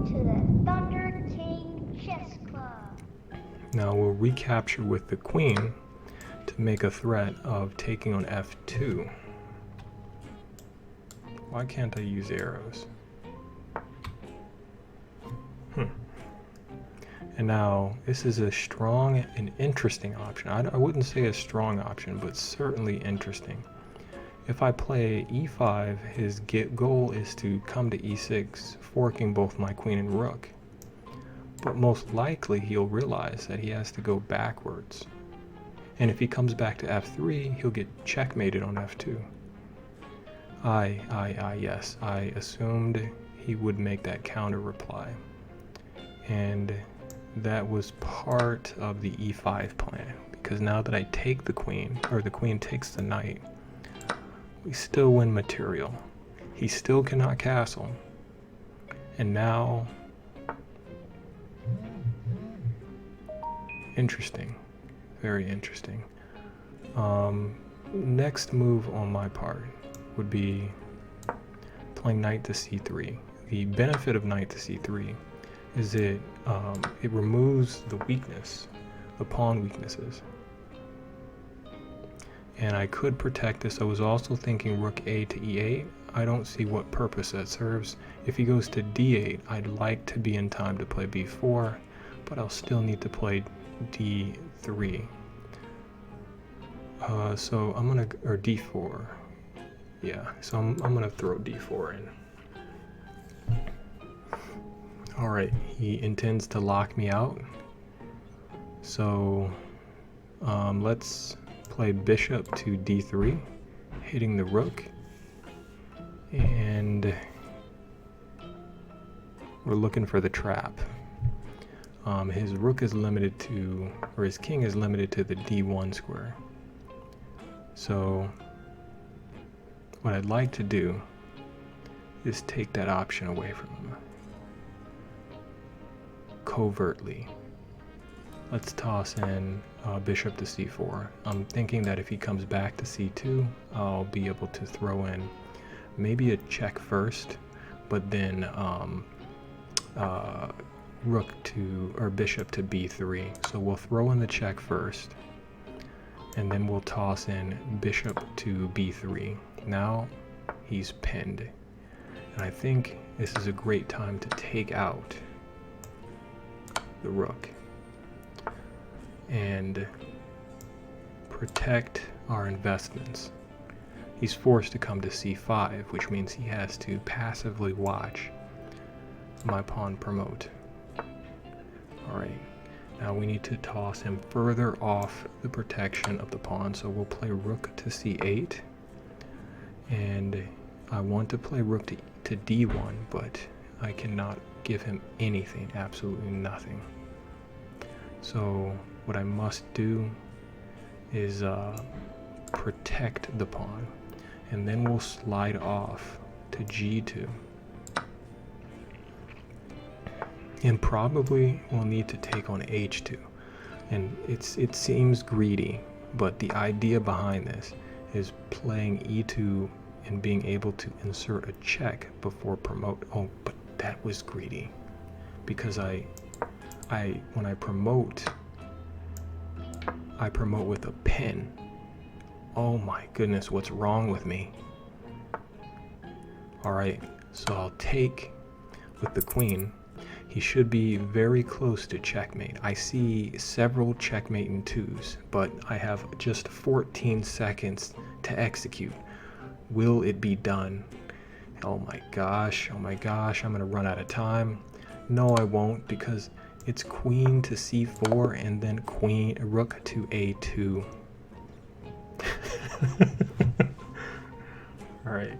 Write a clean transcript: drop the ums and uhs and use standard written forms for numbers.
to the Thunder King Chess Club. Now we'll recapture with the queen to make a threat of taking on f2. Why can't I use arrows? And now this is a strong and interesting option. I wouldn't say a strong option, but certainly interesting. If I play e5, his goal is to come to e6, forking both my queen and rook. But most likely he'll realize that he has to go backwards. And if he comes back to f3, he'll get checkmated on f2. Yes, I assumed he would make that counter reply. And that was part of the e5 plan, because now that I take the queen, or the queen takes the knight, we still win material. He still cannot castle. And now, interesting, very interesting. Next move on my part would be playing knight to c3. The benefit of knight to c3 is it removes the weakness, the pawn weaknesses. And I could protect this. I was also thinking rook a to e8. I don't see what purpose that serves. If he goes to d8, I'd like to be in time to play b4, but I'll still need to play d3. So I'm gonna, or d4. Yeah, so I'm gonna throw d4 in. Alright, he intends to lock me out. So let's play bishop to d3, hitting the rook. And we're looking for the trap. His rook is limited to, or his king is limited to the d1 square. So what I'd like to do is take that option away from him. Covertly. Let's toss in bishop to c4. I'm thinking that if he comes back to c2, I'll be able to throw in maybe a check first, but then rook to, or bishop to b3. So we'll throw in the check first, and then we'll toss in bishop to b3. Now he's pinned, and I think this is a great time to take out the rook and protect our investments. He's forced to come to c5, which means he has to passively watch my pawn promote. Alright, now we need to toss him further off the protection of the pawn, so we'll play rook to c8, and I want to play rook to d1, but I cannot give him anything, absolutely nothing. So what I must do is protect the pawn, and then we'll slide off to g2. And probably we'll need to take on h2. And it seems greedy, but the idea behind this is playing e2 and being able to insert a check before promote. Oh, but that was greedy, because when I promote with a pin. Oh my goodness, what's wrong with me? Alright, so I'll take with the queen. He should be very close to checkmate. I see several checkmate in twos, but I have just 14 seconds to execute. Will it be done? Oh my gosh, I'm gonna run out of time. No, I won't, because it's queen to c4 and then rook to a2. All right.